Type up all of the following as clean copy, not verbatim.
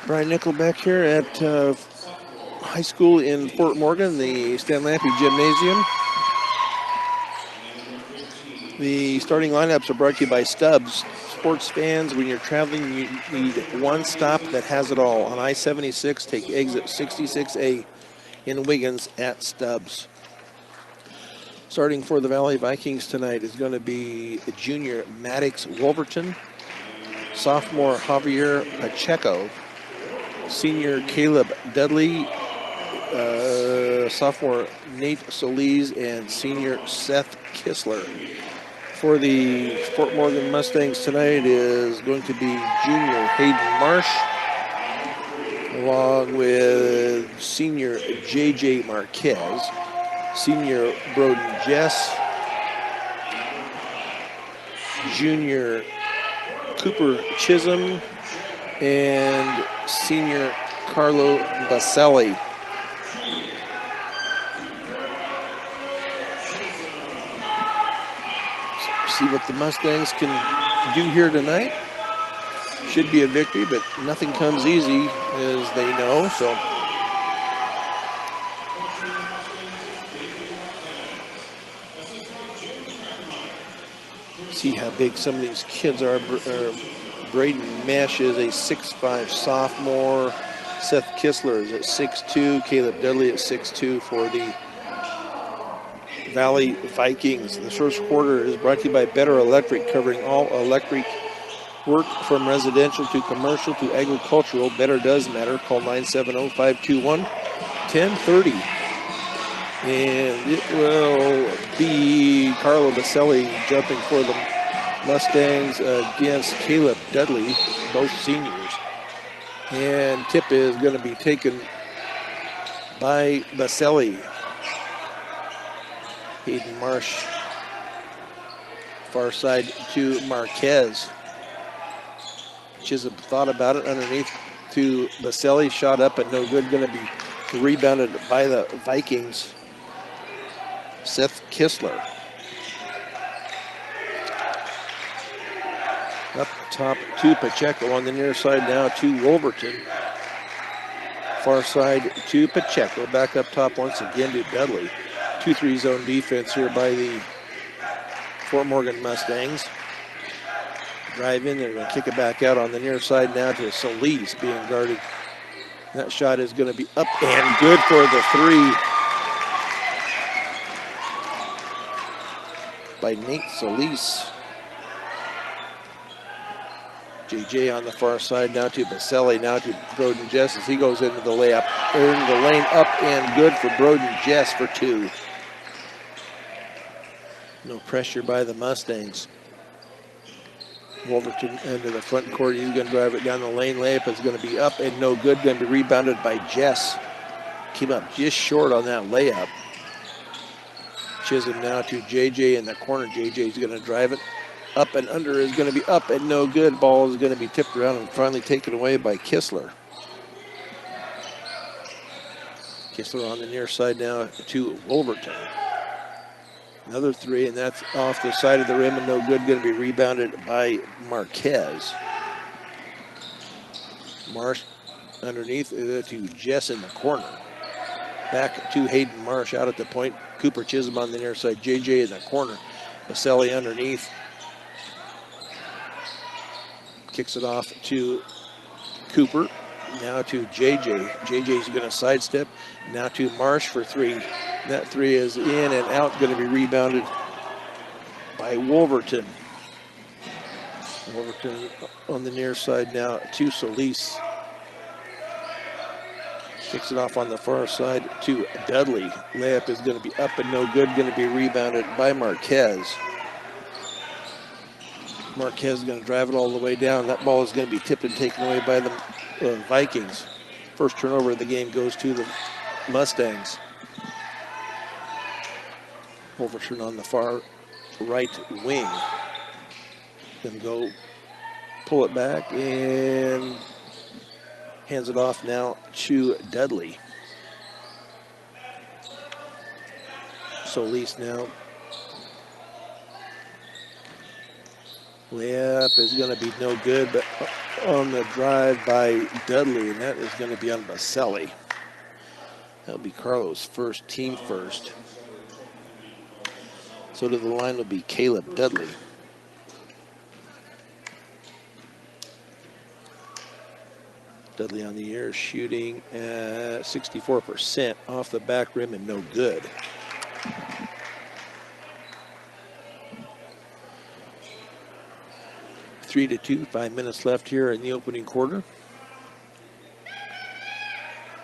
Brian Nickelback here at high school in Fort Morgan, the Stan Lampe Gymnasium. The starting lineups are brought to you by Stubbs. Sports fans, when you're traveling, you need one stop that has it all. On I-76, take exit 66A in Wiggins at Stubbs. Starting for the Valley Vikings tonight is going to be junior Maddox Wolverton, sophomore Javier Pacheco, senior Caleb Dudley, sophomore Nate Solis, and senior Seth Kistler. For the Fort Morgan Mustangs tonight is going to be junior Hayden Marsh, along with senior J.J. Marquez, senior Broden Jess, junior Cooper Chisholm, and senior Carlo Baselli. See what the Mustangs can do here tonight. Should be a victory, but nothing comes easy, as they know. So see how big some of these kids are. Braden Mesh is a 6'5" sophomore. Seth Kistler is at 6'2". Caleb Dudley at 6'2" for the Valley Vikings. The first quarter is brought to you by Better Electric, covering all electric work from residential to commercial to agricultural. Better does matter. Call 970-521-1030. And it will be Carlo Baselli jumping for the Mustangs against Caleb Dudley, both seniors. And tip is going to be taken by Baselli. Hayden Marsh, far side to Marquez. Chisholm thought about it, underneath to Baselli, shot up and no good, going to be rebounded by the Vikings. Seth Kistler. Up top to Pacheco, on the near side now to Wolverton. Far side to Pacheco, back up top once again to Dudley. 2-3 zone defense here by the Fort Morgan Mustangs. Drive in, they're going to kick it back out on the near side now to Solis being guarded. That shot is going to be up and good for the three by Nate Solis. JJ on the far side now to Baselli, now to Broden Jess as he goes into the layup. Earned the lane up and good for Broden Jess for two. No pressure by the Mustangs. Wolverton into the front court. He's going to drive it down the lane. Layup is going to be up and no good. Going to be rebounded by Jess. Came up just short on that layup. Chisholm now to JJ in the corner. JJ is going to drive it. Up and under is going to be up and no good. Ball is going to be tipped around and finally taken away by Kistler. Kistler on the near side now to Wolverton. Another three, and that's off the side of the rim and no good. Going to be rebounded by Marquez. Marsh underneath to Jess in the corner. Back to Hayden Marsh out at the point. Cooper Chisholm on the near side. JJ in the corner. Baselli underneath. Kicks it off to Cooper. Now to JJ. JJ's going to sidestep. Now to Marsh for three. That three is in and out, going to be rebounded by Wolverton. Wolverton on the near side now to Solis. Kicks it off on the far side to Dudley. Layup is going to be up and no good, going to be rebounded by Marquez. Marquez is going to drive it all the way down. That ball is going to be tipped and taken away by the Vikings. First turnover of the game goes to the Mustangs. Wolverton on the far right wing. Then go pull it back and hands it off now to Dudley. Solis now. Layup is going to be no good, but on the drive by Dudley, and that is going to be on Baselli. That'll be Carlos' first, team first. So to the line will be Caleb Dudley. Dudley on the year shooting at 64% off the back rim and no good. Three to two, 5 minutes left here in the opening quarter.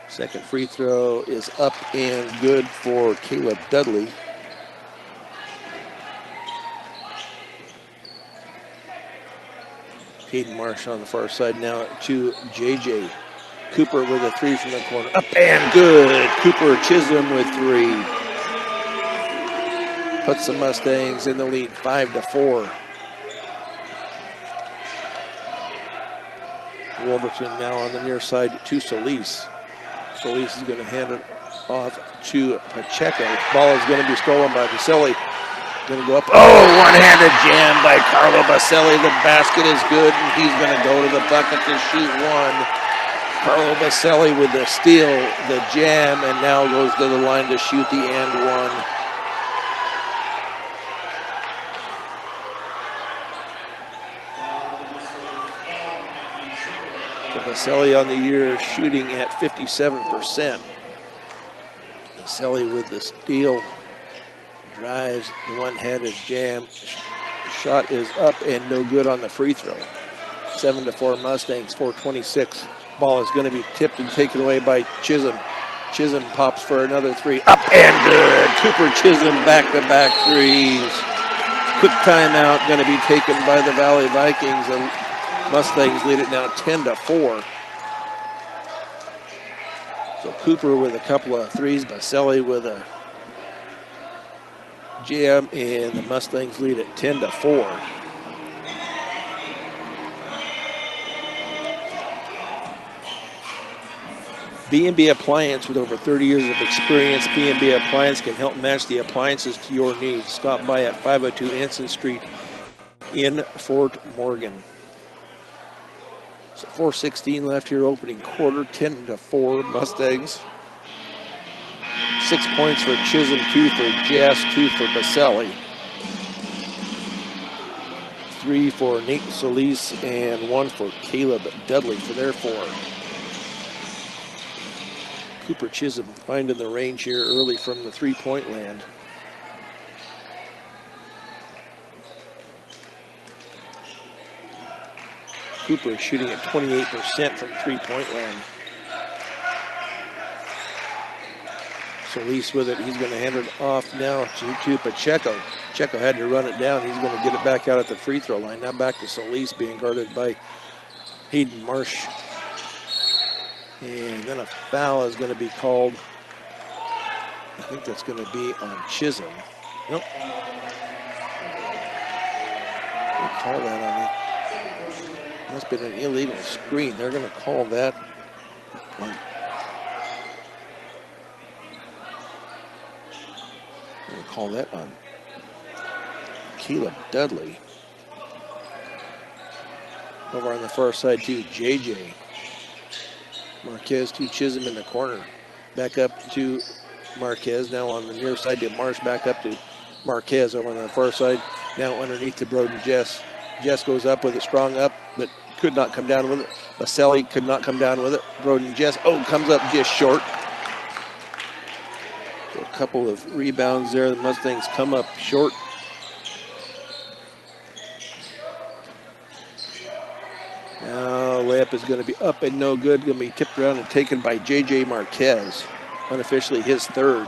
Second free throw is up and good for Caleb Dudley. Hayden Marsh on the far side now to JJ. Cooper with a three from the corner. Up and good. Cooper Chisholm with three. Puts the Mustangs in the lead 5-4. Wolverton now on the near side to Solis. Solis is going to hand it off to Pacheco. Ball is going to be stolen by Baselli. Going to go up. Oh, one-handed jam by Carlo Baselli. The basket is good, and he's going to go to the bucket to shoot one. Carlo Baselli with the steal, the jam, and now goes to the line to shoot the and one. Baselli on the year shooting at 57%. Baselli with the steal. Drives, the one-handed jam. Shot is up and no good on the free throw. 7-4 Mustangs, 4:26. Ball is going to be tipped and taken away by Chisholm. Chisholm pops for another three. Up and good. Cooper Chisholm back-to-back threes. Quick timeout going to be taken by the Valley Vikings. The Mustangs lead it now 10-4. So Cooper with a couple of threes. Baselli with a jam, and the Mustangs lead at 10-4. B&B Appliance, with over 30 years of experience, B&B Appliance can help match the appliances to your needs. Stop by at 502 Anson Street in Fort Morgan. So 4:16 left here, opening quarter, 10-4 Mustangs. 6 points for Chisholm, 2 for Jess, 2 for Baselli. 3 for Nate Solis, and 1 for Caleb Dudley for their 4. Cooper Chisholm finding the range here early from the three-point land. Cooper shooting at 28% from three-point land. Solis with it. He's going to hand it off now to Pacheco. Pacheco had to run it down. He's going to get it back out at the free throw line. Now back to Solis, being guarded by Hayden Marsh. And then a foul is going to be called. I think that's going to be on Chisholm. Nope. They call that on it. Must have been an illegal screen. They're going to call that on. Call that on Caleb Dudley. Over on the far side to JJ. Marquez to Chisholm in the corner. Back up to Marquez. Now on the near side to Marsh. Back up to Marquez over on the far side. Now underneath to Broden Jess. Jess goes up with it, strong up, but could not come down with it. Baselli could not come down with it. Broden Jess, comes up just short. So a couple of rebounds there. The Mustangs come up short. Now layup is going to be up and no good. Going to be tipped around and taken by J.J. Marquez. Unofficially his third.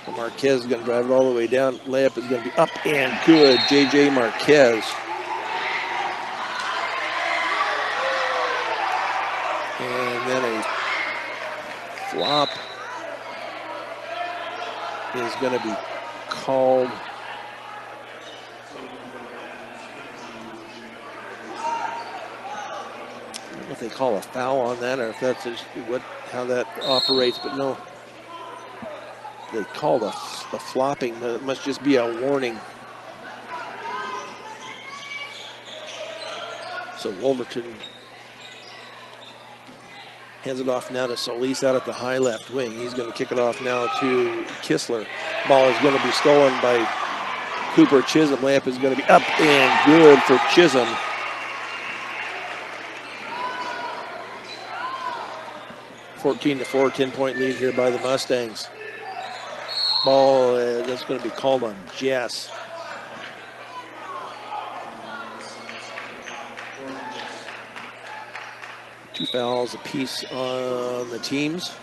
So Marquez is going to drive it all the way down. Layup is going to be up and good. J.J. Marquez. And then a flop is going to be called. I don't know if they call a foul on that or if that's just how that operates, but no. They called a flopping, but it must just be a warning. So Wolverton Hands it off now to Solis out at the high left wing. He's going to kick it off now to Kistler. Ball is going to be stolen by Cooper Chisholm. Layup is going to be up and good for Chisholm. (14-4), 10-point lead here by the Mustangs. Ball that's going to be called on Jess. Two fouls apiece on the teams.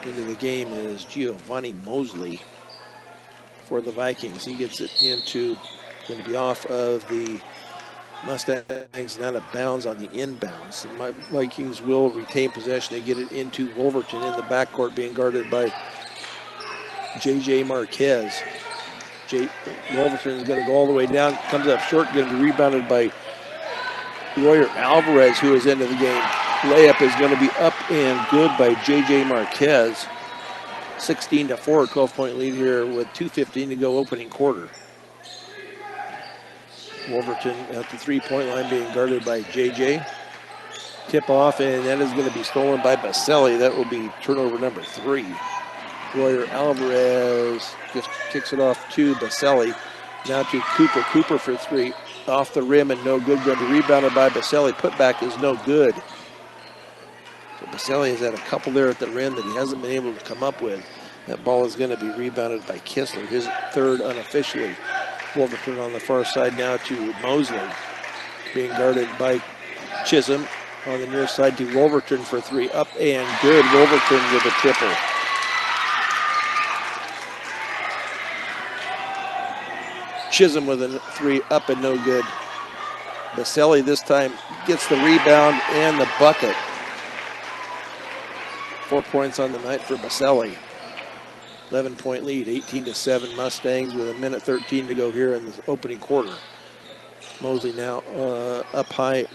Into the game is Giovanni Mosley for the Vikings. He gets it into, going to be off of the Mustangs and out of bounds on the inbounds. The Vikings will retain possession. They get it into Wolverton in the backcourt, being guarded by J.J. Marquez. Wolverton is going to go all the way down, comes up short, going to be rebounded by Royer Alvarez, who is into the game. Layup is going to be up and good by J.J. Marquez. 16-4, 12-point lead here with 2:15 to go opening quarter. Wolverton at the three-point line being guarded by J.J. Tip off, and that is going to be stolen by Baselli. That will be turnover number 3. Royer Alvarez just kicks it off to Baselli. Now to Cooper. Cooper for 3. Off the rim and no good. Going to be rebounded by Baselli. Putback is no good. So Baselli has had a couple there at the rim that he hasn't been able to come up with. That ball is going to be rebounded by Kistler, his third unofficially. Wolverton on the far side now to Mosley. Being guarded by Chisholm on the near side to Wolverton for 3. Up and good. Wolverton with a triple. Chisholm with a 3, up and no good. Baselli this time gets the rebound and the bucket. 4 points on the night for Baselli. 11-point lead, 18-7 Mustangs with 1:13 to go here in the opening quarter. Mosley now up high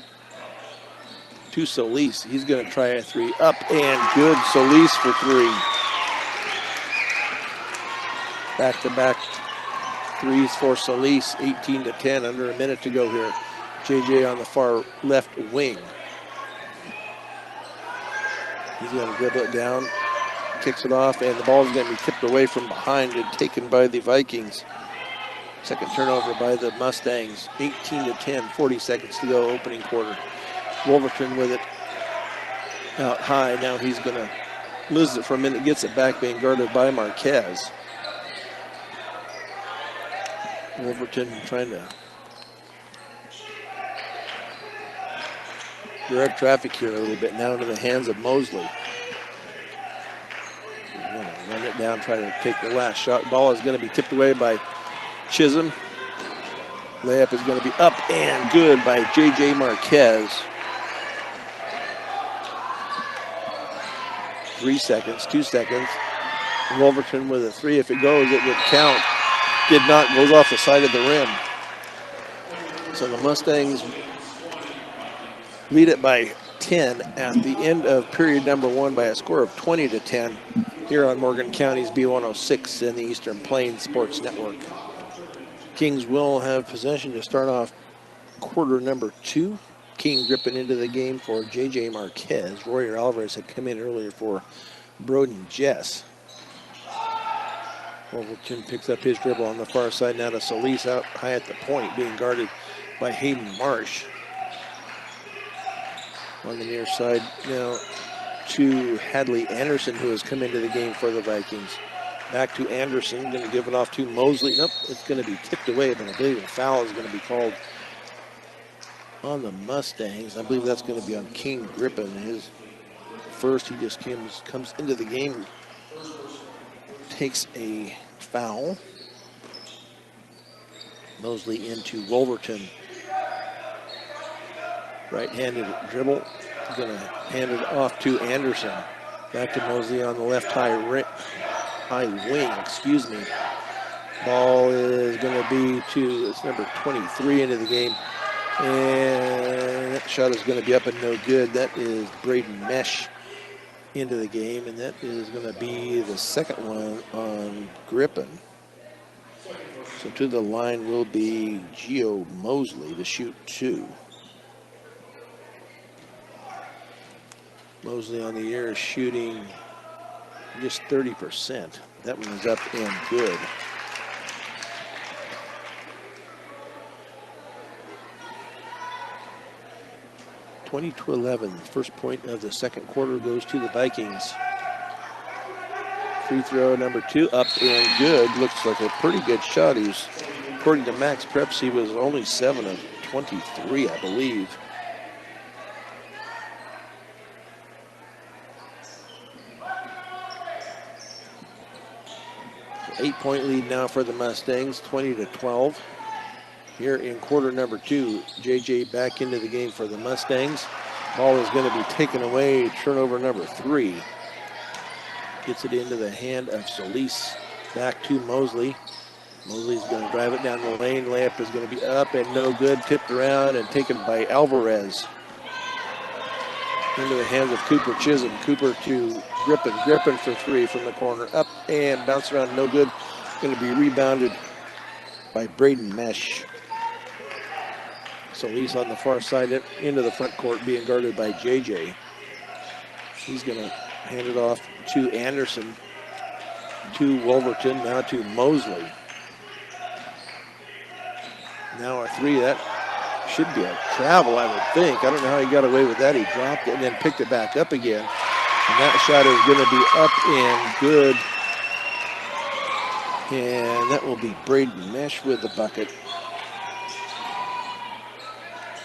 to Solis. He's going to try a 3. Up and good. Solis for 3. Back-to-back threes for Solis, 18-10, under a minute to go here. JJ on the far left wing. He's going to dribble it down, kicks it off, and the ball is going to be tipped away from behind and taken by the Vikings. Second turnover by the Mustangs, 18-10, 40 seconds to go, opening quarter. Wolverton with it out high. Now he's going to lose it for a minute, gets it back, being guarded by Marquez. Wolverton trying to direct traffic here a little bit now into the hands of Mosley. He's going to run it down, try to take the last shot. Ball is going to be tipped away by Chisholm. Layup is going to be up and good by J.J. Marquez. 3 seconds, 2 seconds. Wolverton with a 3. If it goes, it would count. Did not, goes off the side of the rim. So the Mustangs lead it by 10 at the end of period number 1 by a score of 20-10 here on Morgan County's B106 and the Eastern Plains Sports Network. Kings will have possession to start off quarter number 2. King gripping into the game for J.J. Marquez. Royer Alvarez had come in earlier for Broden Jess. Wolverton picks up his dribble on the far side now to Solis out high at the point, being guarded by Hayden Marsh. On the near side now to Hadley Anderson, who has come into the game for the Vikings. Back to Anderson, going to give it off to Mosley. Nope, it's going to be tipped away, but I believe a foul is going to be called on the Mustangs. I believe that's going to be on King Grippin. His first, he just comes into the game, takes a foul. Mosley into Wolverton. Right-handed dribble. He's going to hand it off to Anderson. Back to Mosley on the left high wing, excuse me. Ball is going to be to, it's number 23 into the game. And that shot is going to be up and no good. That is Braden Mesh into the game, and that is going to be the second one on Grippin. So to the line will be Gio Mosley to shoot 2. Mosley on the year is shooting just 30%. That one is up and good. (20-11). First point of the second quarter goes to the Vikings. Free throw number 2, up and good. Looks like a pretty good shot. He's, according to Max Preps, he was only 7 of 23, I believe. So 8-point lead now for the Mustangs, 20-12. Here in quarter number 2, JJ back into the game for the Mustangs. Ball is going to be taken away, turnover number 3. Gets it into the hand of Solis. Back to Mosley. Mosley's going to drive it down the lane. Layup is going to be up and no good. Tipped around and taken by Alvarez. Into the hands of Cooper Chisholm. Cooper to Griffin. Griffin for 3 from the corner. Up and bounce around, no good. Going to be rebounded by Braden Mesh. Solis on the far side into the front court, being guarded by JJ. He's going to hand it off to Anderson, to Wolverton, now to Mosley. Now a 3, that should be a travel, I would think. I don't know how he got away with that. He dropped it and then picked it back up again. And that shot is going to be up and good. And that will be Braden Mesh with the bucket.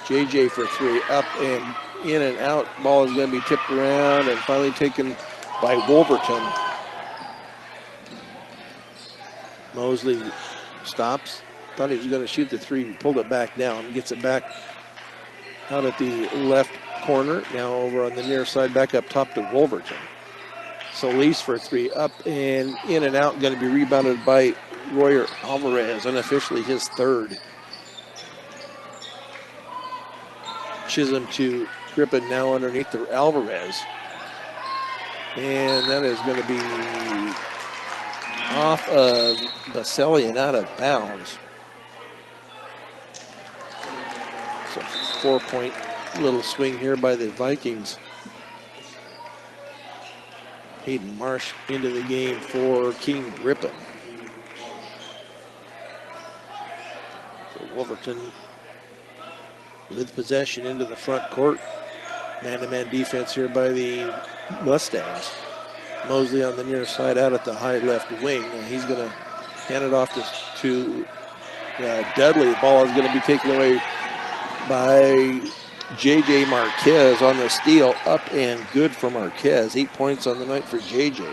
JJ for 3, up and in and out. Ball is going to be tipped around and finally taken by Wolverton. Mosley stops. Thought he was going to shoot the 3, pulled it back down. Gets it back out at the left corner. Now over on the near side, back up top to Wolverton. Solis for 3, up and in and out. Going to be rebounded by Royer Alvarez, unofficially his 3rd. Chisholm to Griffin, now underneath the Alvarez. And that is going to be off of Baselli and out of bounds. So 4-point little swing here by the Vikings. Hayden Marsh into the game for King Ripon. So Wolverton with possession into the front court. Man-to-man defense here by the Mustangs. Mosley on the near side out at the high left wing. And he's going to hand it off to Dudley. The ball is going to be taken away by J.J. Marquez on the steal. Up and good for Marquez. 8 points on the night for J.J.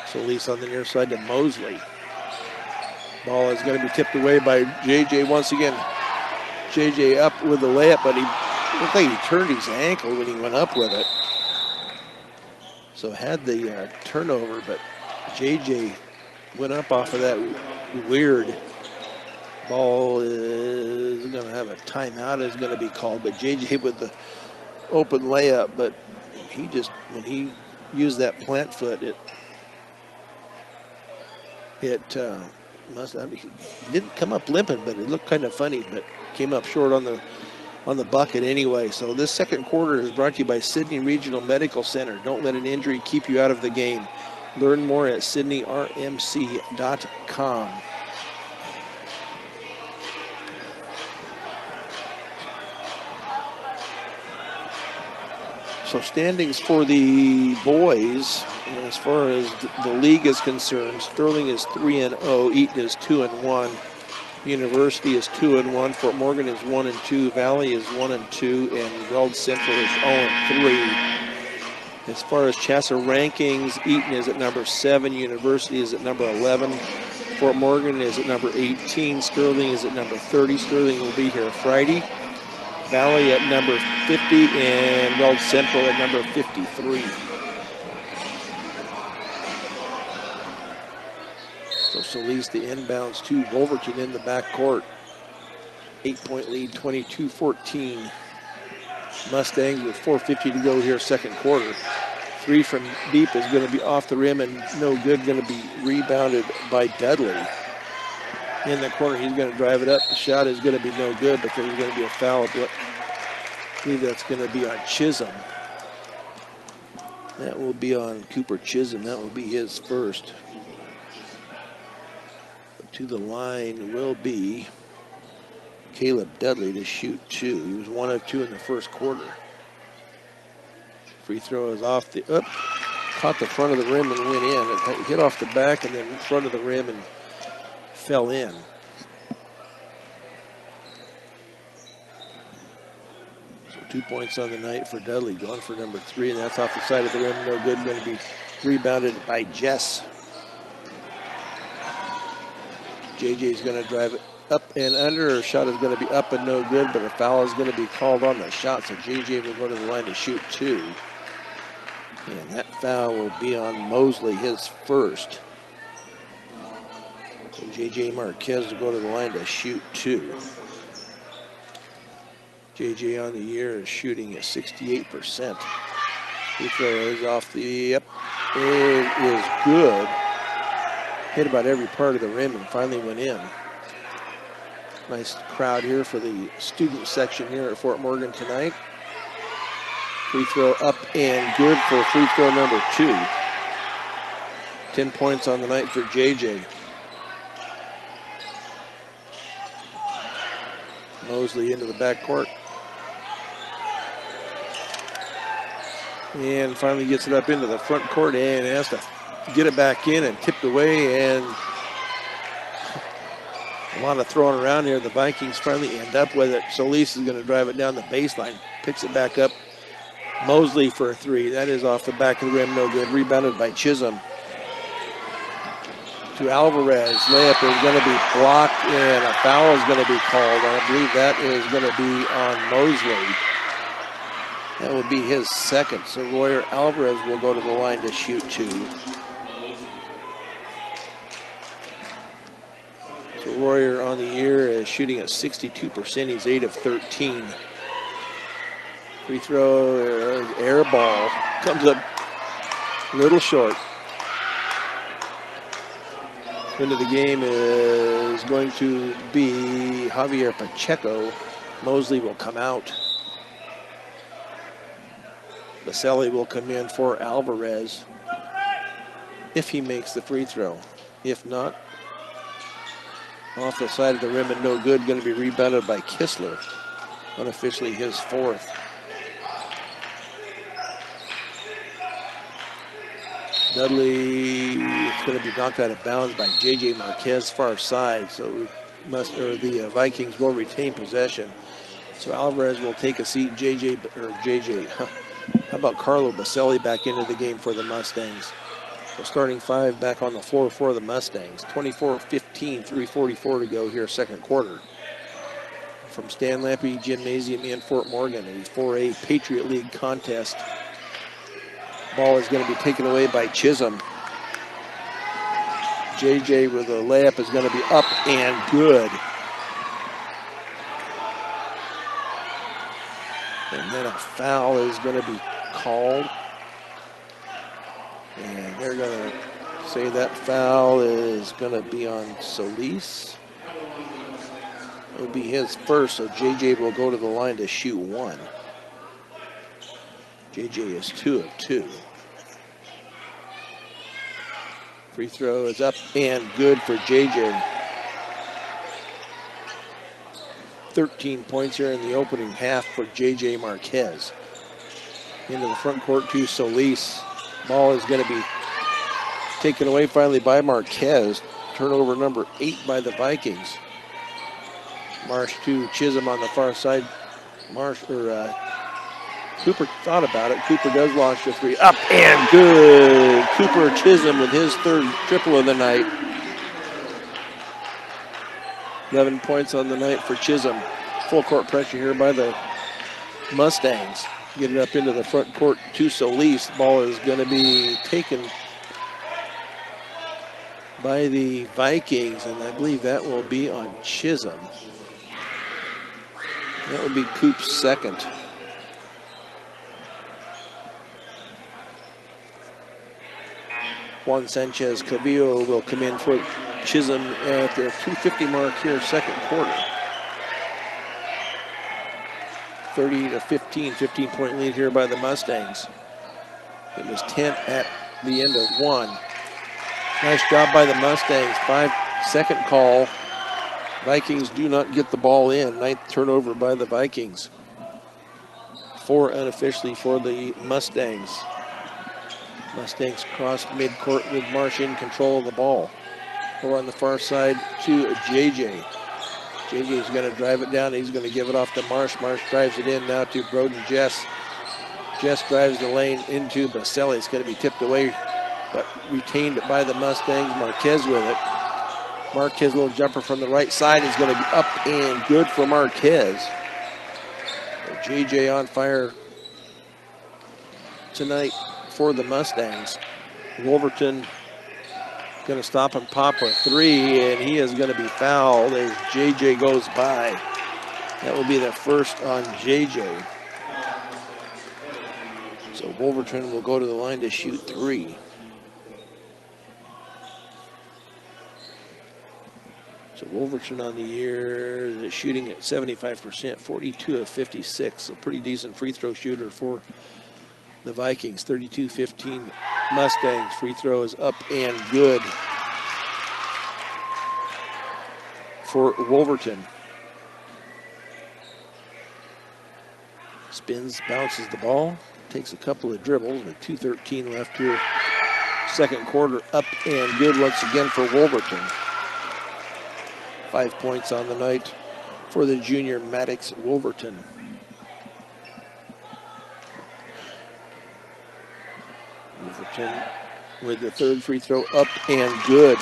Solis on the near side to Mosley. Ball is going to be tipped away by J.J. once again. J.J. up with the layup, but he looked like he turned his ankle when he went up with it. So had the turnover, but J.J. went up off of that weird. Ball is going to have a timeout is going to be called, but J.J. with the open layup, but he just, when he used that plant foot, it must, I mean, he didn't come up limping, but it looked kind of funny, but came up short on the bucket anyway. So this second quarter is brought to you by Sydney Regional Medical Center. Don't let an injury keep you out of the game. Learn more at sydneyrmc.com. So standings for the boys, as far as the league is concerned, Sterling is 3-0, Eaton is 2-1, University is 2-1, Fort Morgan is 1-2, Valley is 1-2, and Weld Central is 0-3. As far as CHSAA rankings, Eaton is at number 7, University is at number 11, Fort Morgan is at number 18, Sterling is at number 30. Sterling will be here Friday. Valley at number 50 and Weld Central at number 53. So Solis the inbounds to Wolverton in the backcourt. 8-point lead, 22-14. Mustangs with 4:50 to go here, second quarter. Three from deep is going to be off the rim and no good. Going to be rebounded by Dudley. In the corner, he's going to drive it up. The shot is going to be no good, but there's going to be a foul. I believe that's going to be on Chisholm. That will be on Cooper Chisholm. That will be his first. To the line will be Caleb Dudley to shoot two. He was 1 of 2 in the first quarter. Free throw is off the up, caught the front of the rim and went in. It hit off the back and then in front of the rim and fell in. So 2 points on the night for Dudley, going for number 3, and that's off the side of the rim. No good. Going to be rebounded by Jess. JJ's going to drive it up and under. Her shot is going to be up and no good, but a foul is going to be called on the shot, so JJ will go to the line to shoot 2. And that foul will be on Mosley, his first. So JJ Marquez will go to the line to shoot 2. JJ on the year is shooting at 68%. Free throw is off the, yep, it is good. Hit about every part of the rim and finally went in. Nice crowd here for the student section here at Fort Morgan tonight. Free throw up and good for free throw number 2. 10 points on the night for JJ. Mosley into the backcourt. And finally gets it up into the front court and has to get it back in and tipped away, and a lot of throwing around here. The Vikings finally end up with it. Solis is going to drive it down the baseline, picks it back up. Mosley for a 3. That is off the back of the rim, no good. Rebounded by Chisholm. To Alvarez. Layup is going to be blocked, and a foul is going to be called. I believe that is going to be on Mosley. That will be his second. So Royer Alvarez will go to the line to shoot 2. So Royer on the year is shooting at 62%. He's 8 of 13. Free throw, air ball, comes up a little short. Into the game is going to be Javier Pacheco. Mosley will come out. Baselli will come in for Alvarez if he makes the free throw. If not, off the side of the rim and no good. Going to be rebounded by Kistler. Unofficially his 4th. Dudley is going to be knocked out of bounds by JJ Marquez, far side. So the Vikings will retain possession. So Alvarez will take a seat. How about Carlo Baselli back into the game for the Mustangs? The starting 5 back on the floor for the Mustangs. 24-15, 3:44 to go here, second quarter. From Stan Lampe Gymnasium in Fort Morgan, a 4A Patriot League contest. Ball is going to be taken away by Chisholm. JJ with a layup is going to be up and good. And then a foul is going to be called. And they're going to say that foul is going to be on Solis. It'll be his first, so JJ will go to the line to shoot 1. JJ is 2 of 2. Free throw is up and good for JJ. 13 points here in the opening half for JJ Marquez. Into the front court to Solis. Ball is going to be taken away finally by Marquez. Turnover number 8 by the Vikings. Marsh to Chisholm on the far side. Cooper thought about it. Cooper does launch the 3. Up and good. Cooper Chisholm with his 3rd triple of the night. 11 points on the night for Chisholm. Full court pressure here by the Mustangs. Get it up into the front court to Solis. Ball is going to be taken by the Vikings, and I believe that will be on Chisholm. That would be Coop's 2nd. Juan Sanchez Cavillo will come in for Chisholm at the 2:50 mark here, second quarter. 30-15, 15-point lead here by the Mustangs. It was 10 at the end of one. Nice job by the Mustangs. 5-second call. Vikings do not get the ball in. Ninth turnover by the Vikings. 4 unofficially for the Mustangs. Mustangs cross midcourt with Marsh in control of the ball. Over on the far side to JJ. JJ's going to drive it down. He's going to give it off to Marsh. Marsh drives it in now to Broden Jess. Jess drives the lane into Baselli. It's going to be tipped away, but retained by the Mustangs. Marquez with it. Marquez, little jumper from the right side, is going to be up and good for Marquez. JJ on fire tonight for the Mustangs. Wolverton going to stop and pop a three, and he is going to be fouled as JJ goes by. That will be the first on JJ. So Wolverton will go to the line to shoot three. So Wolverton on the year is shooting at 75%, 42 of 56. A pretty decent free throw shooter for the Vikings. 32-15 Mustangs. Free throw is up and good for Wolverton. Spins, bounces the ball, takes a couple of dribbles with 2:13 left here. Second quarter, up and good once again for Wolverton. 5 points on the night for the junior Maddox Wolverton. Wolverton with the third free throw up and good.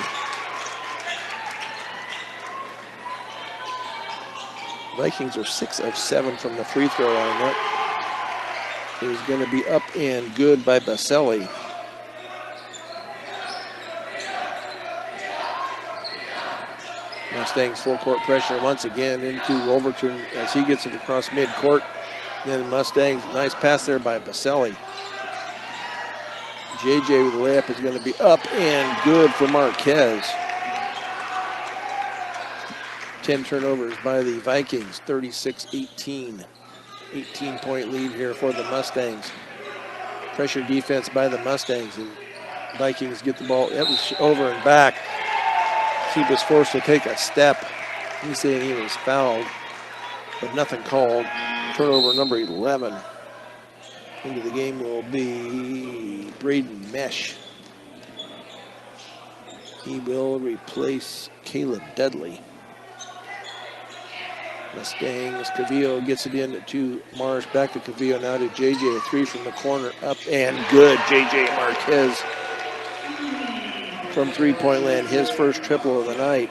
Vikings are 6 of 7 from the free throw line. That is going to be up and good by Baselli. Mustangs full court pressure once again into Wolverton as he gets it across midcourt. Then Mustangs, nice pass there by Baselli. JJ with the layup is going to be up and good for Marquez. 10 turnovers by the Vikings, 36-18. 18-point lead here for the Mustangs. Pressure defense by the Mustangs, and Vikings get the ball. It was over and back. He was forced to take a step. He's saying he was fouled, but nothing called. Turnover number 11. Into the game will be Braden Mesh. He will replace Caleb Dudley. Mustangs, Cavillo gets it in to Marsh, back to Cavillo, now to JJ, a three from the corner, up and good. JJ Marquez from three-point land, his first triple of the night.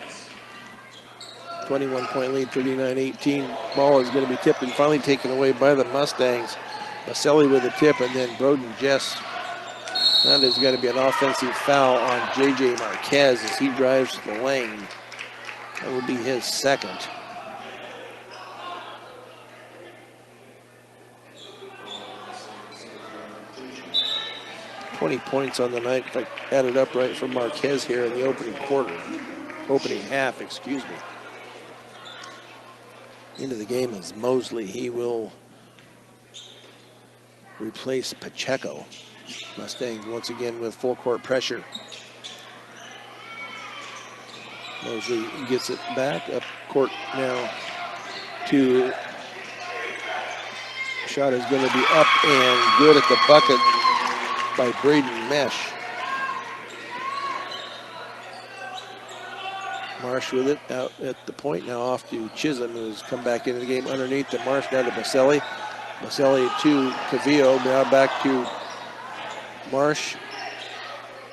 21-point lead, 39-18. Ball is going to be tipped and finally taken away by the Mustangs. Baselli with a tip, and then Broden Jess. That is going to be an offensive foul on JJ Marquez as he drives the lane. That will be his second. .20 points on the night, if I add it up right, for Marquez here in the opening half, excuse me. Into the game is Mosley. He will replace Pacheco. Mustangs once again with full court pressure. Mosley gets it back up court now to, shot is going to be up and good at the bucket by Braden Mesh. Marsh with it out at the point, now off to Chisholm, who's come back into the game underneath to Marsh, now to Baselli. Baselli to Cavillo, now back to Marsh.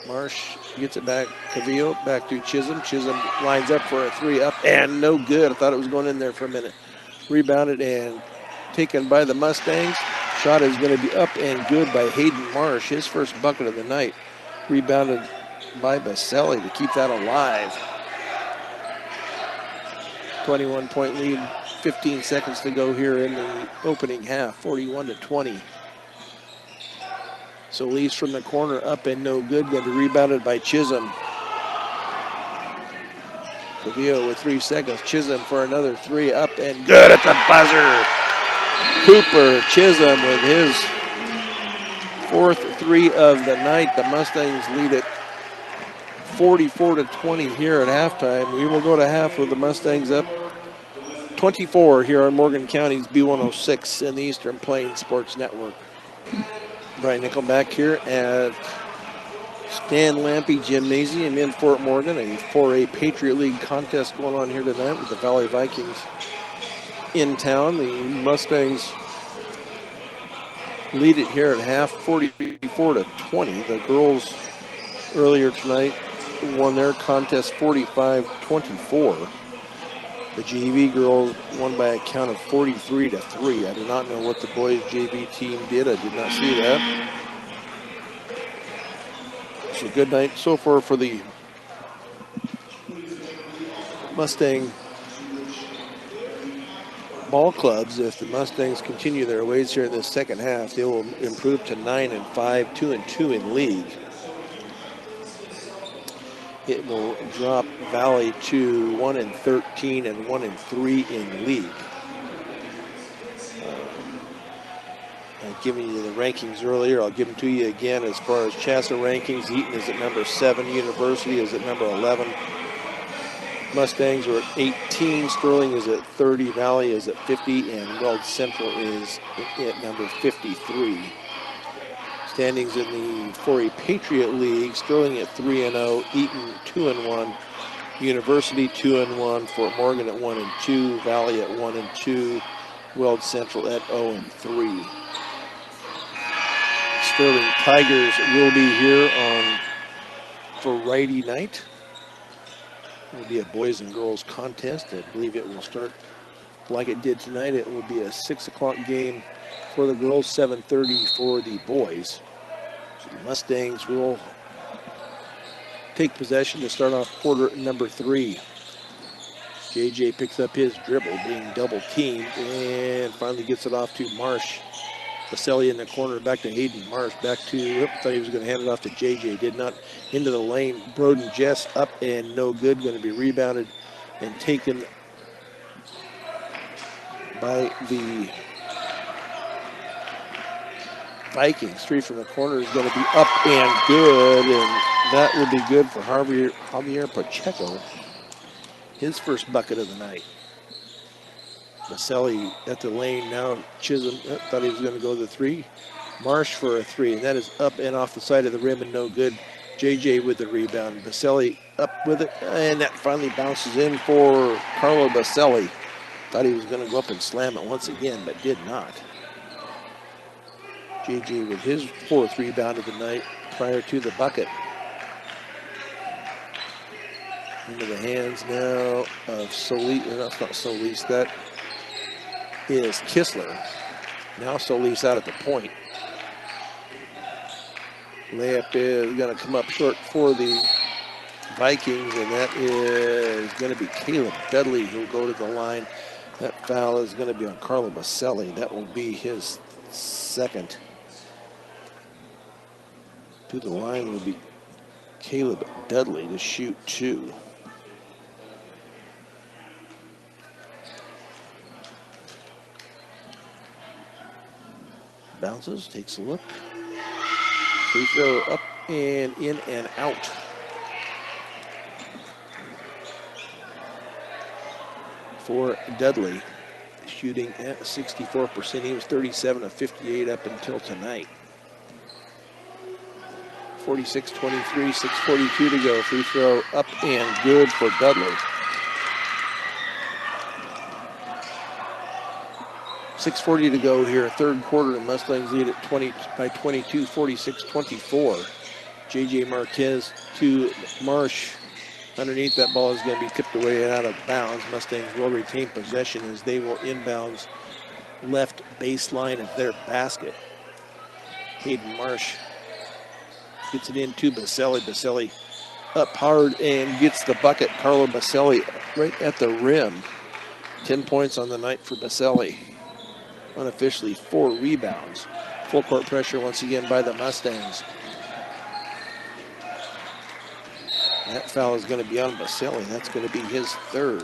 Marsh gets it back, Cavillo, back to Chisholm. Chisholm lines up for a three, up and no good. I thought it was going in there for a minute. Rebounded and taken by the Mustangs. Shot is going to be up and good by Hayden Marsh, his first bucket of the night. Rebounded by Baselli to keep that alive. 21-point lead, 15 seconds to go here in the opening half, 41-20. Solis from the corner, up and no good. Going to be rebounded by Chisholm. Cavillo with 3 seconds. Chisholm for another 3, up and good at the buzzer. Cooper Chisholm with his 4th 3 of the night. The Mustangs lead it 44-20 here at halftime. We will go to half with the Mustangs up 24 here on Morgan County's B106 in the Eastern Plains Sports Network. Brian Nickelback here at Stan Lampe Gymnasium in Fort Morgan, a 4A Patriot League contest going on here tonight with the Valley Vikings in town. The Mustangs lead it here at half, 44-20. The girls earlier tonight won their contest 45-24. The JV girls won by a count of 43-3. I do not know what the boys JV team did. I did not see that. So good night so far for the Mustang ball clubs. If the Mustangs continue their ways here in the second half, they will improve to 9-5, 2-2 in league. It will drop Valley to 1-13 and 1-3 in league. I've given you the rankings earlier. I'll give them to you again as far as CHSAA rankings. Eaton is at number 7. University is at number 11. Mustangs are at 18. Sterling is at 30. Valley is at 50. And Weld Central is at number 53. Standings in the 4A Patriot League. Sterling at 3-0. Eaton 2-1. University 2-1. Fort Morgan at 1-2. Valley at 1-2. Weld Central at 0-3. Sterling Tigers will be here on Friday night. It will be a boys and girls contest. I believe it will start like it did tonight. It will be a 6 o'clock game for the girls, 7:30 for the boys. So the Mustangs will take possession to start off quarter number 3. JJ picks up his dribble, being double teamed, and finally gets it off to Marsh. Baselli in the corner, back to Hayden Marsh, back to, thought he was going to hand it off to JJ, did not, into the lane. Broden Jess up and no good, going to be rebounded and taken by the Vikings. 3 from the corner is going to be up and good, and that will be good for Javier Pacheco. His first bucket of the night. Baselli at the lane now. Chisholm thought he was going to go to the 3. Marsh for a 3, and that is up and off the side of the rim and no good. JJ with the rebound. Baselli up with it, and that finally bounces in for Carlo Baselli. Thought he was going to go up and slam it once again, but did not. JJ with his 4th rebound of the night prior to the bucket. Into the hands now of Solis. That's not Solis, that is Kistler. Now Solis out at the point. Layup is going to come up short for the Vikings, and that is going to be Caleb Dudley who'll go to the line. That foul is going to be on Carlo Baselli. That will be his 2nd. To the line will be Caleb Dudley to shoot 2. Bounces, takes a look. Free throw up and in and out. For Dudley, shooting at 64%. He was 37 of 58 up until tonight. 46-23, 6:42 to go. Free throw up and good for Dudley. 6:40 to go here, 3rd quarter. The Mustangs lead at 22, 46-24. JJ Marquez to Marsh. Underneath, that ball is going to be tipped away and out of bounds. Mustangs will retain possession as they will inbounds left baseline of their basket. Hayden Marsh gets it in to Baselli. Baselli up hard and gets the bucket. Carlo Baselli right at the rim. 10 points on the night for Baselli. Unofficially 4 rebounds. Full court pressure once again by the Mustangs. That foul is going to be on Baselli. That's going to be his third.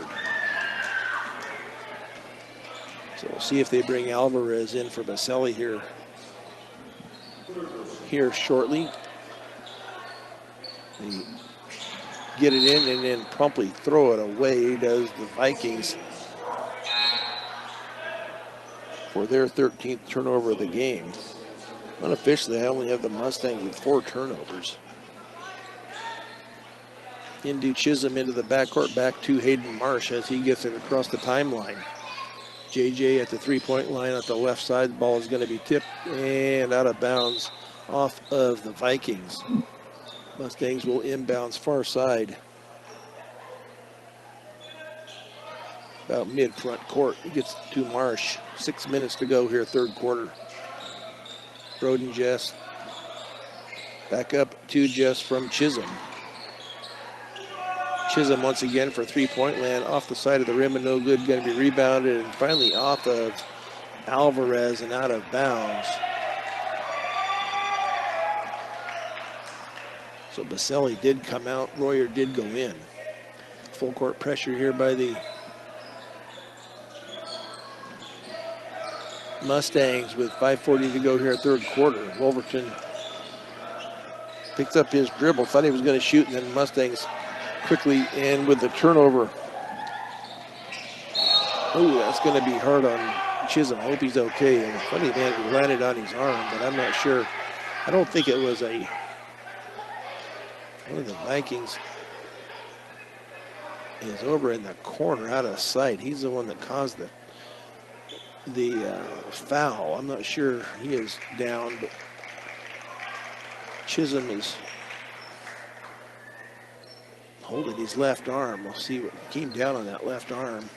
So we'll see if they bring Alvarez in for Baselli here shortly. They get it in and then promptly throw it away, does the Vikings, for their 13th turnover of the game. Unofficially, I only have the Mustangs with 4 turnovers. Into Chisholm into the backcourt, back to Hayden Marsh as he gets it across the timeline. JJ at the three-point line at the left side. The ball is going to be tipped and out of bounds off of the Vikings. Mustangs will inbounds far side. About mid-front court. It gets to Marsh. 6 minutes to go here, third quarter. Broden Jess back up to Jess from Chisholm. Chisholm once again for three-point land off the side of the rim and no good. Going to be rebounded and finally off of Alvarez and out of bounds. So Baselli did come out. Royer did go in. Full court pressure here by the Mustangs with 5:40 to go here, third quarter. Wolverton picks up his dribble. Thought he was going to shoot, and then Mustangs quickly and with the turnover. Oh, that's going to be hard on Chisholm. I hope he's okay. And funny man, he landed on his arm, but I'm not sure. I don't think it was one of the Vikings is over in the corner out of sight. He's the one that caused the foul. I'm not sure he is down, but Chisholm is holding his left arm. We'll see what came down on that left arm.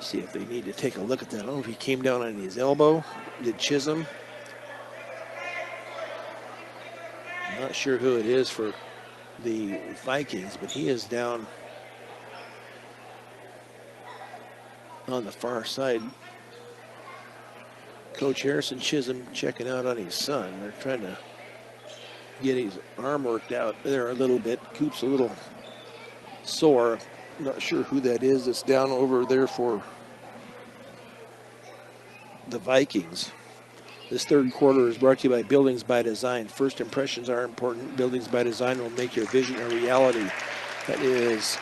See if they need to take a look at that. I don't know if he came down on his elbow. Did Chisholm? I'm not sure who it is for the Vikings, but he is down on the far side. Coach Harrison Chisholm checking out on his son. They're trying to get his arm worked out there a little bit. Coop's a little sore. Not sure who that is that's down over there for the Vikings. This third quarter is brought to you by Buildings by Design. First impressions are important. Buildings by Design will make your vision a reality. That is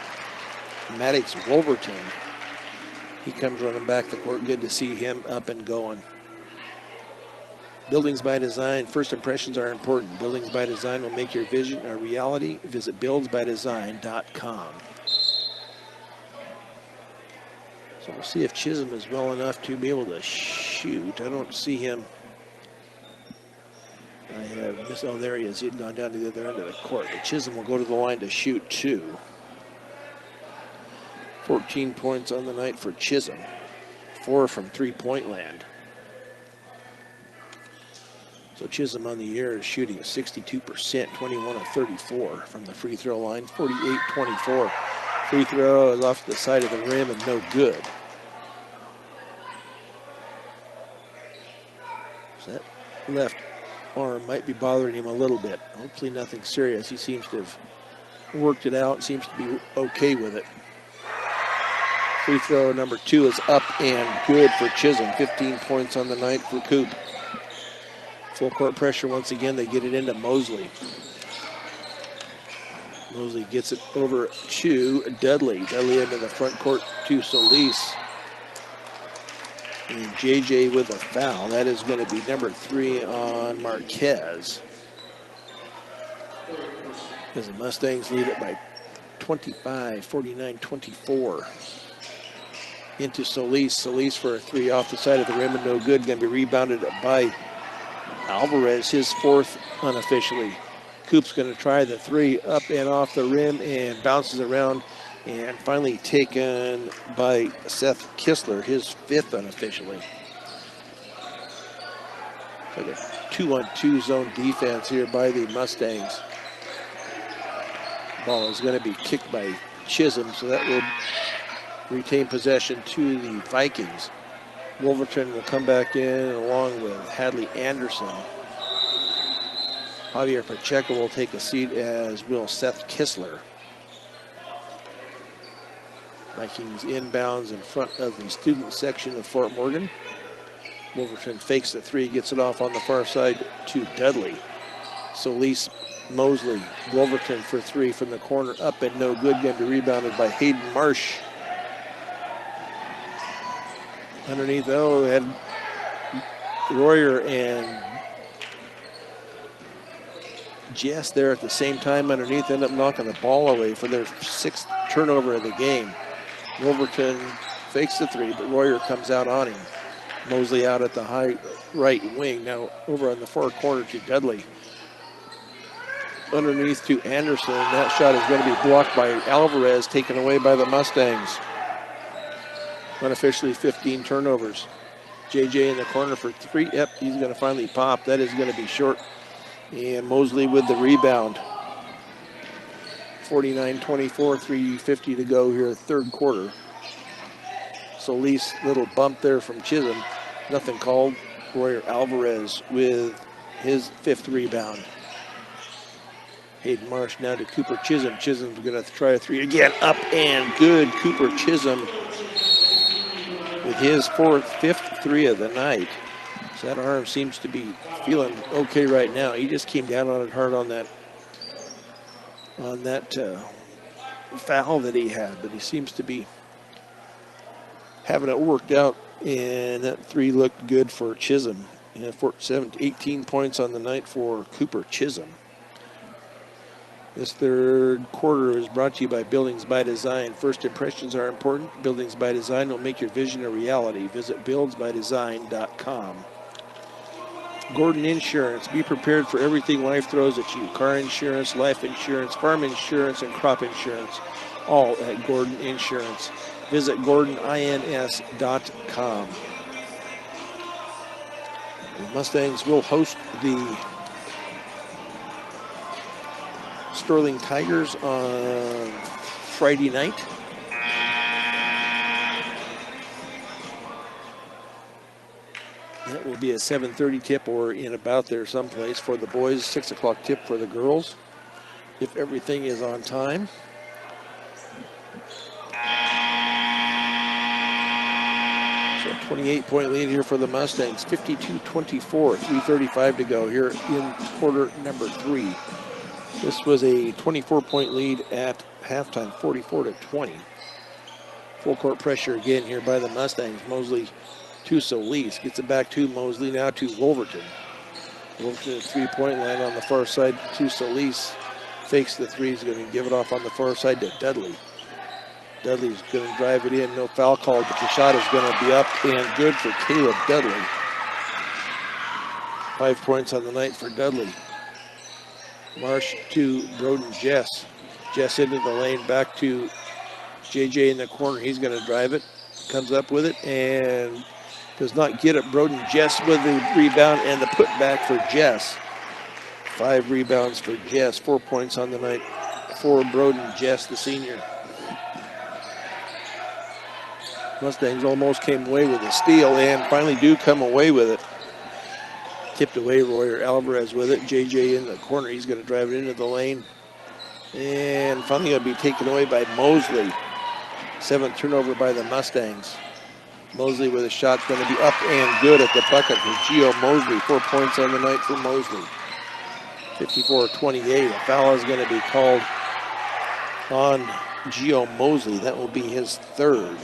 Maddox Wolverton. He comes running back the court. Good to see him up and going. Buildings by Design. First impressions are important. Buildings by Design will make your vision a reality. Visit buildsbydesign.com. So we'll see if Chisholm is well enough to be able to shoot. I don't see him. I have missed. Oh, there he is. He'd gone down to the other end of the court. But Chisholm will go to the line to shoot 2. 14 points on the night for Chisholm. 4 from three-point land. So Chisholm on the year is shooting 62%, 21 of 34 from the free throw line, 48-24. Free throw is off the side of the rim and no good. So that left arm might be bothering him a little bit. Hopefully nothing serious. He seems to have worked it out, seems to be okay with it. Free throw number 2 is up and good for Chisholm. 15 points on the night for Coop. Full court pressure once again. They get it into Mosley. Mosley gets it over to Dudley. Dudley into the front court to Solis. And JJ with a foul. That is going to be number 3 on Marquez. As the Mustangs lead it by 25, 49-24. Into Solis. Solis for a 3 off the side of the rim and no good. Going to be rebounded by Alvarez, his 4th unofficially. Coop's going to try the 3 up and off the rim and bounces around and finally taken by Seth Kistler, his 5th unofficially. Like a 2-on-2 zone defense here by the Mustangs. Ball is going to be kicked by Chisholm, so that will retain possession to the Vikings. Wolverton will come back in along with Hadley Anderson. Javier Pacheco will take a seat, as will Seth Kistler. Vikings inbounds in front of the student section of Fort Morgan. Wolverton fakes the three, gets it off on the far side to Dudley. Solis, Mosley, Wolverton for three from the corner, up and no good. Going to be rebounded by Hayden Marsh. Underneath, had Royer and Jess there at the same time underneath, end up knocking the ball away for their 6th turnover of the game. Wolverton fakes the three, but Royer comes out on him. Mosley out at the high right wing. Now over on the far corner to Dudley. Underneath to Anderson. That shot is going to be blocked by Alvarez, taken away by the Mustangs. Unofficially 15 turnovers. JJ in the corner for three. Yep, he's going to finally pop. That is going to be short. And Mosley with the rebound. 49-24, 3:50 to go here, third quarter. Solis, little bump there from Chisholm. Nothing called. Royer Alvarez with his 5th rebound. Hayden Marsh now to Cooper Chisholm. Chisholm's going to try a three again. Up and good. Cooper Chisholm with his 5th three of the night. So that arm seems to be feeling okay right now. He just came down on it hard on that foul that he had, but he seems to be having it worked out, and that three looked good for Chisholm. 18 points on the night for Cooper Chisholm. This third quarter is brought to you by Buildings by Design. First impressions are important. Buildings by Design will make your vision a reality. Visit buildsbydesign.com. Gordon Insurance. Be prepared for everything life throws at you. Car insurance, life insurance, farm insurance, and crop insurance. All at Gordon Insurance. Visit GordonINS.com. The Mustangs will host the Sterling Tigers on Friday night. That will be a 7:30 tip or in about there someplace for the boys, 6 o'clock tip for the girls, if everything is on time. So 28-point lead here for the Mustangs, 52-24, 3:35 to go here in quarter number 3. This was a 24-point lead at halftime, 44-20. Full court pressure again here by the Mustangs. Mosley to Solis, gets it back to Mosley, now to Wolverton. Wolverton at 3-point line on the far side to Solis. Fakes the three, he's going to give it off on the far side to Dudley. Dudley's going to drive it in, no foul called, but the shot is going to be up and good for Caleb Dudley. 5 points on the night for Dudley. Marsh to Broden Jess. Jess into the lane, back to JJ in the corner. He's going to drive it, comes up with it, and does not get it. Broden Jess with the rebound and the putback for Jess. 5 rebounds for Jess, 4 points on the night for Broden Jess, the senior. Mustangs almost came away with a steal and finally do come away with it. Tipped away, Royer Alvarez with it. JJ in the corner. He's going to drive it into the lane. And finally going to be taken away by Mosley. 7th turnover by the Mustangs. Mosley with a shot going to be up and good at the bucket for Gio Mosley. 4 points on the night for Mosley. 54-28. A foul is going to be called on Gio Mosley. That will be his 3rd.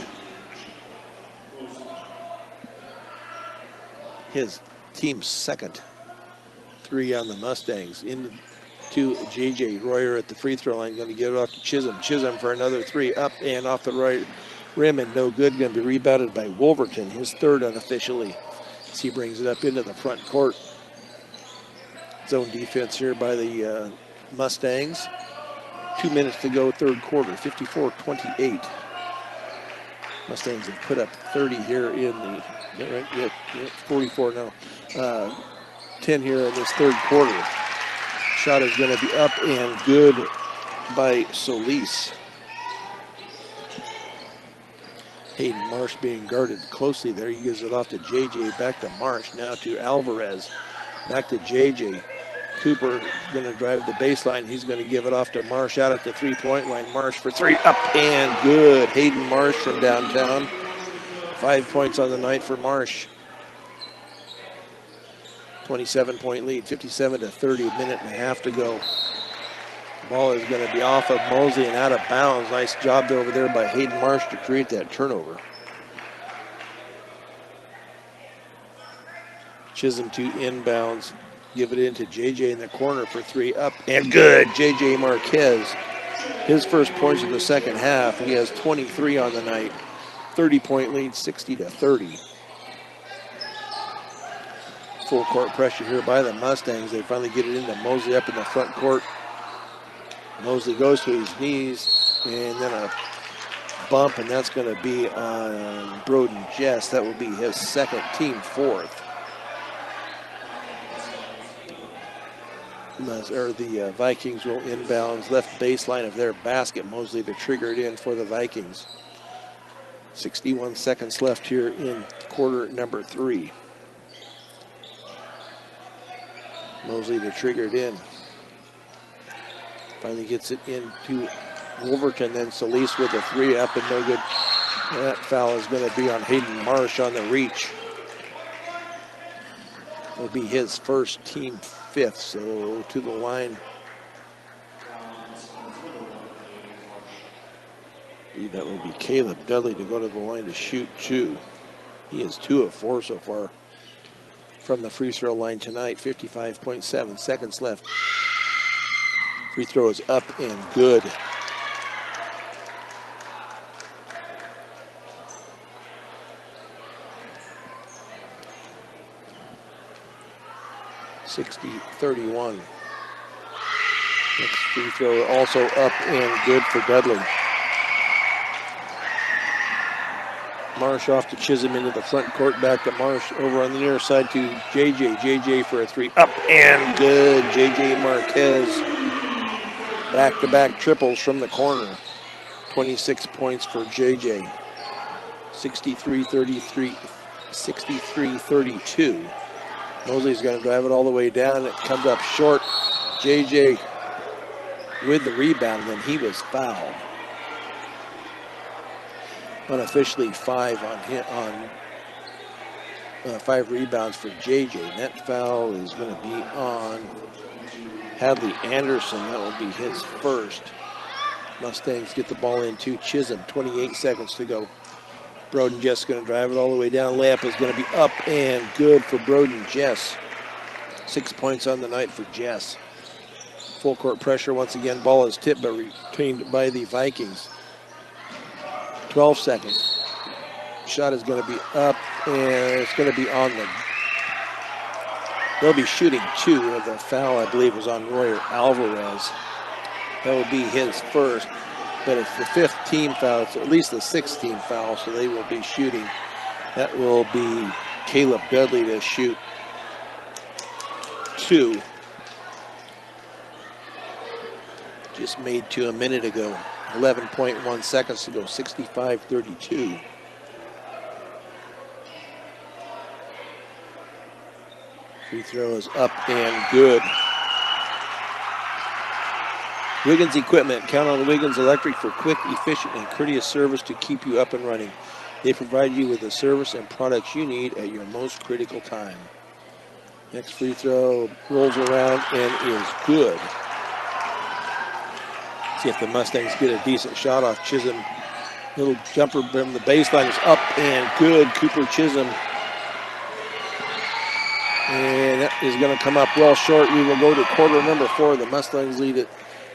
His team's 2nd. 3 on the Mustangs. Into JJ Royer at the free throw line. Going to get it off to Chisholm. Chisholm for another 3. Up and off the right rim and no good. Going to be rebounded by Wolverton. His 3rd unofficially. As he brings it up into the front court. Zone defense here by the Mustangs. 2 minutes to go, 3rd quarter. 54-28. Mustangs have put up 30 here in the 44 now. 10 here in this 3rd quarter. Shot is going to be up and good by Solis. Hayden Marsh being guarded closely there. He gives it off to JJ, back to Marsh, now to Alvarez. Back to JJ. Cooper going to drive the baseline. He's going to give it off to Marsh out at the three-point line. Marsh for three, up and good. Hayden Marsh from downtown. 5 points on the night for Marsh. 27-point lead, 57-30, minute and a half to go. Ball is going to be off of Mosley and out of bounds. Nice job over there by Hayden Marsh to create that turnover. Chisholm to inbounds. Give it into JJ in the corner for three, up and good. JJ Marquez, his first points of the second half. He has 23 on the night. 30-point lead, 60-30. Full court pressure here by the Mustangs. They finally get it into Mosley up in the front court. Mosley goes to his knees, and then a bump, and that's going to be on Broden Jess. That will be his second, team fourth. The Vikings will inbounds left baseline of their basket. Mosley to trigger it in for the Vikings. 61 seconds left here in quarter number 3. Mosley to trigger it in. Finally gets it into Wolverton, then Solis with a three, up and no good. That foul is going to be on Hayden Marsh on the reach. It'll be his first, team fifth, so to the line. That will be Caleb Dudley to go to the line to shoot two. He is 2 of 4 so far from the free throw line tonight. 55.7 seconds left. Free throw is up and good. (60-31). Next free throw also up and good for Dudley. Marsh off to Chisholm into the front court, back to Marsh over on the near side to JJ. JJ for a three, up and good. JJ Marquez, back-to-back triples from the corner. 26 points for JJ. 63-33, 63-32. Mosley's going to drive it all the way down. It comes up short. JJ with the rebound, and he was fouled. Unofficially 5 on hit on 5 rebounds for JJ. That foul is going to be on Hadley Anderson. That will be his first. Mustangs get the ball into Chisholm. 28 seconds to go. Broden Jess going to drive it all the way down. Layup is going to be up and good for Broden Jess. 6 points on the night for Jess. Full court pressure once again. Ball is tipped but retained by the Vikings. 12 seconds. Shot is going to be up, and it's going to be on the... They'll be shooting 2 of the foul, I believe, was on Royer Alvarez. That will be his first, but it's the 5th team foul. It's at least the 6th team foul, so they will be shooting. That will be Caleb Dudley to shoot 2. Just made 2 a minute ago. 11.1 seconds to go, 65-32. Free throw is up and good. Wiggins Equipment. Count on Wiggins Electric for quick, efficient, and courteous service to keep you up and running. They provide you with the service and products you need at your most critical time. Next free throw rolls around and is good. See if the Mustangs get a decent shot off Chisholm. Little jumper from the baseline is up and good. Cooper Chisholm. And that is going to come up well short. We will go to quarter number 4. The Mustangs lead it.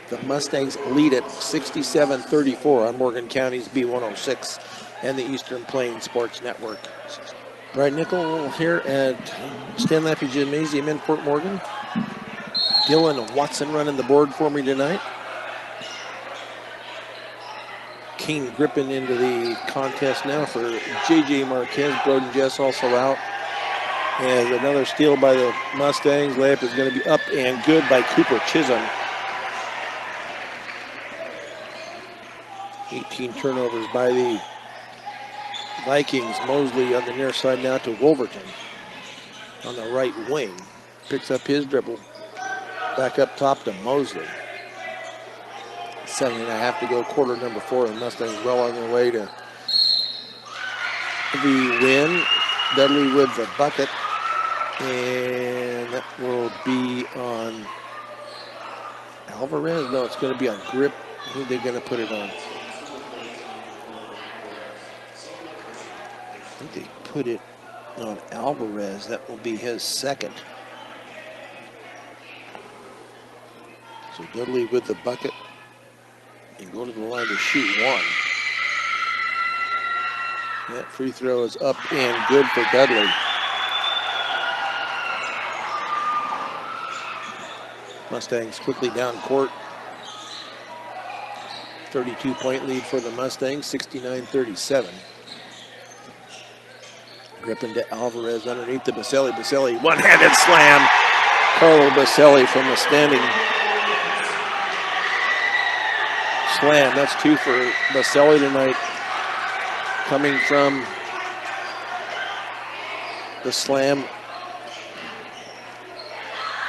The Mustangs lead it 67-34 on Morgan County's B106 and the Eastern Plains Sports Network. Brian Nickel here at Stan Lappy Gymnasium in Fort Morgan. Dylan Watson running the board for me tonight. King gripping into the contest now for JJ Marquez. Broden Jess also out. And another steal by the Mustangs. Layup is going to be up and good by Cooper Chisholm. 18 turnovers by the Vikings. Mosley on the near side now to Wolverton on the right wing. Picks up his dribble. Back up top to Mosley. 7.5 to go, quarter number 4, and Mustangs well on their way to the win. Dudley with the bucket, and that will be on Alvarez. No, it's going to be on Grip. Who are they going to put it on? I think they put it on Alvarez. That will be his second. So Dudley with the bucket and go to the line to shoot one. That free throw is up and good for Dudley. Mustangs quickly down court. 32-point lead for the Mustangs, 69-37. Gripping to Alvarez underneath to Baselli. Baselli, one-handed slam. Carlo Baselli from the standing slam. That's 2 for Baselli tonight. Coming from the slam.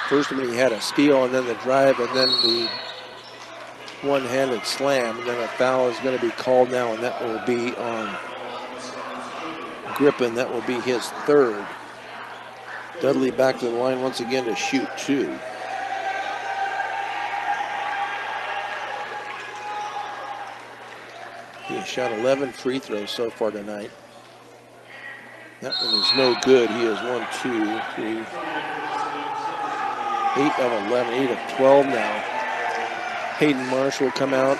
First one he had a steal, and then the drive, and then the one-handed slam. And then a foul is going to be called now, and that will be on Grippin. That will be his third. Dudley back to the line once again to shoot 2. He has shot 11 free throws so far tonight. That one is no good. He has 1, 2, 3, 8 of 11, 8 of 12 now. Hayden Marsh will come out.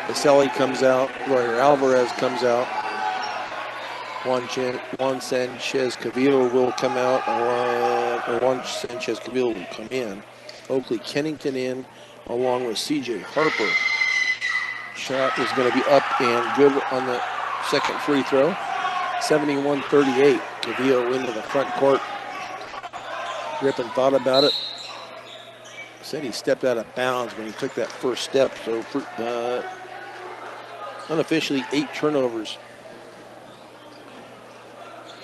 Baselli comes out. Royer Alvarez comes out. Juan Sanchez Cavillo will come out. Juan Sanchez Cavillo will come in. Oakley Kennington in along with C.J. Harper. Shot is going to be up and good on the second free throw. 71-38. Cavillo into the front court. Grippin thought about it. Said he stepped out of bounds when he took that first step. So unofficially 8 turnovers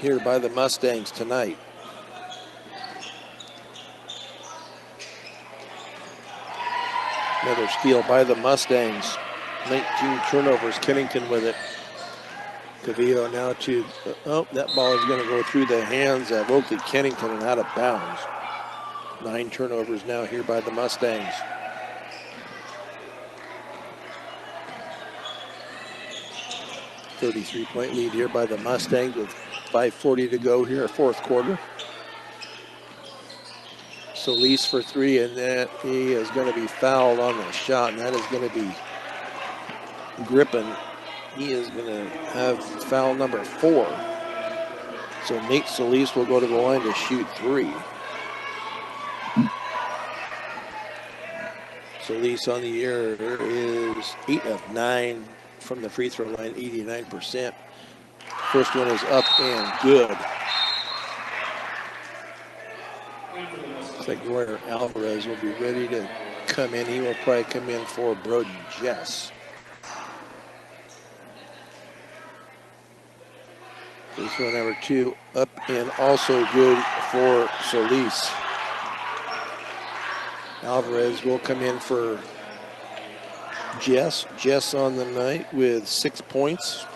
here by the Mustangs tonight. Another steal by the Mustangs. 19 turnovers, Kennington with it. Cavillo now to, that ball is going to go through the hands of Oakley Kennington and out of bounds. 9 turnovers now here by the Mustangs. .33 lead here by the Mustangs with 5:40 to go here, 4th quarter. Solis for 3, and that he is going to be fouled on the shot, and that is going to be Grippin. He is going to have foul number 4. So Nate Solis will go to the line to shoot 3. Solis on the year is 8 of 9 from the free throw line, 89%. First one is up and good. Looks like Royer Alvarez will be ready to come in. He will probably come in for Broden Jess. Free throw number 2 up and also good for Solis. Alvarez will come in for Jess. Jess on the night with 6 points.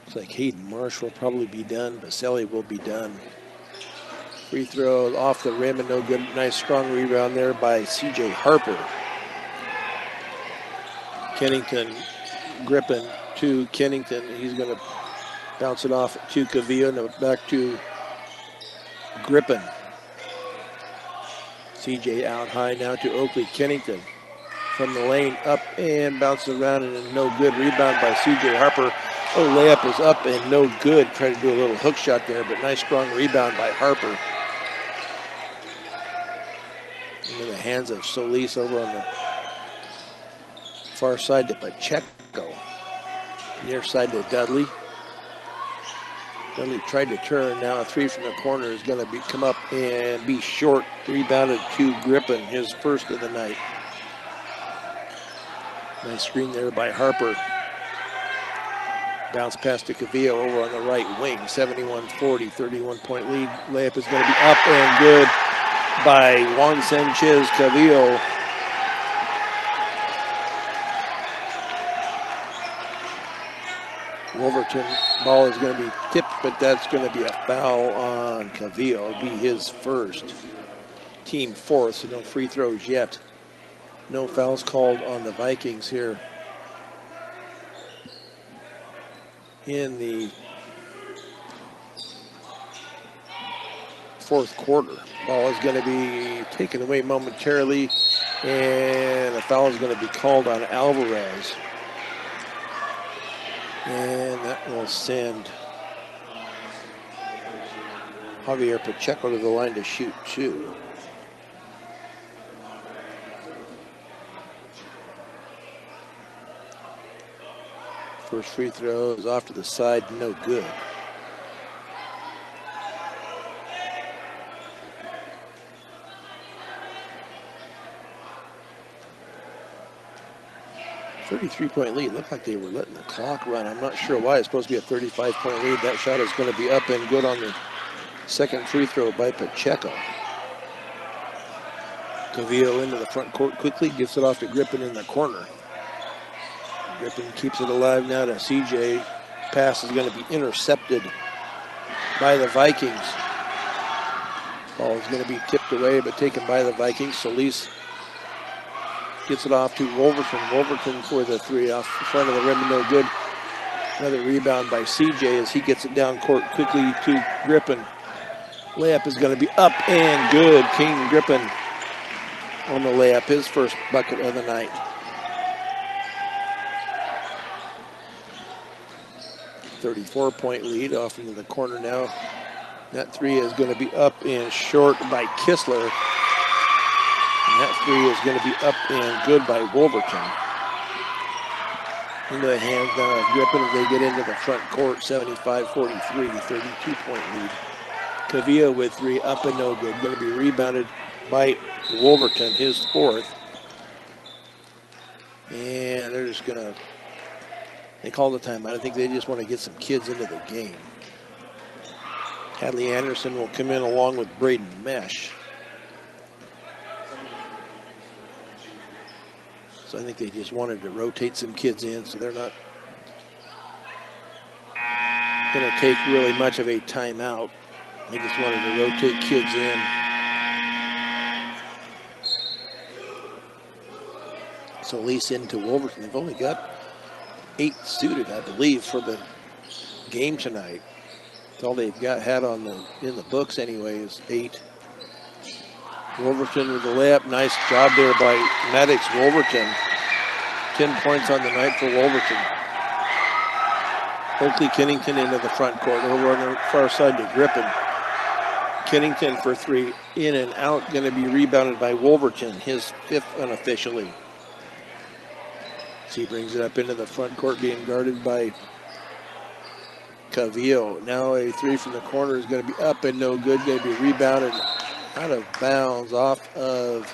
Looks like Hayden Marsh will probably be done. Baselli will be done. Free throw off the rim and no good. Nice strong rebound there by C.J. Harper. Kennington Grippin to Kennington. He's going to bounce it off to Cavillo and back to Grippin. CJ out high now to Oakley Kennington. From the lane up and bounces around and a no good rebound by CJ Harper. Oh, layup is up and no good. Tried to do a little hook shot there, but nice strong rebound by Harper. Into the hands of Solis over on the far side to Pacheco. Near side to Dudley. Dudley tried to turn. Now a 3 from the corner is going to come up and be short. Rebounded to Grippin, his first of the night. Nice screen there by Harper. Bounce pass to Cavillo over on the right wing. 71-40, 31-point lead. Layup is going to be up and good by Juan Sanchez Cavillo. Wolverton ball is going to be tipped, but that's going to be a foul on Cavillo. It'll be his first, team fourth, so no free throws yet. No fouls called on the Vikings here in the fourth quarter. Ball is going to be taken away momentarily, and a foul is going to be called on Alvarez. And that will send Javier Pacheco to the line to shoot two. First free throw is off to the side, no good. .3 lead. Looked like they were letting the clock run. I'm not sure why. It's supposed to be a 35-point lead. That shot is going to be up and good on the second free throw by Pacheco. Cavillo into the front court quickly, gets it off to Grippin in the corner. Grippin keeps it alive now to CJ. Pass is going to be intercepted by the Vikings. Ball is going to be tipped away, but taken by the Vikings. Solis gets it off to Wolverton. Wolverton for the three off the front of the rim, no good. Another rebound by CJ as he gets it down court quickly to Grippin. Layup is going to be up and good. King Grippin on the layup, his first bucket of the night. .4 lead off into the corner now. That three is going to be up and short by Kistler. And that three is going to be up and good by Wolverton. Into the hands now of Grippin as they get into the front court. 75-43, 32-point lead. Cavillo with three, up and no good. Going to be rebounded by Wolverton, his fourth. And they're just going to, they call the timeout. I think they just want to get some kids into the game. Hadley Anderson will come in along with Braden Mesh. So I think they just wanted to rotate some kids in, so they're not going to take really much of a timeout. They just wanted to rotate kids in. So Lease into Wolverton. They've only got 8 suited, I believe, for the game tonight. That's all they've got had on in the books anyway is 8. Wolverton with the layup. Nice job there by Maddox Wolverton. 10 points on the night for Wolverton. Oakley Kennington into the front court. Over on the far side to Grippin. Kennington for 3. In and out. Going to be rebounded by Wolverton. His 5th unofficially. So he brings it up into the front court, being guarded by Cavillo. Now a 3 from the corner is going to be up and no good. Going to be rebounded out of bounds off of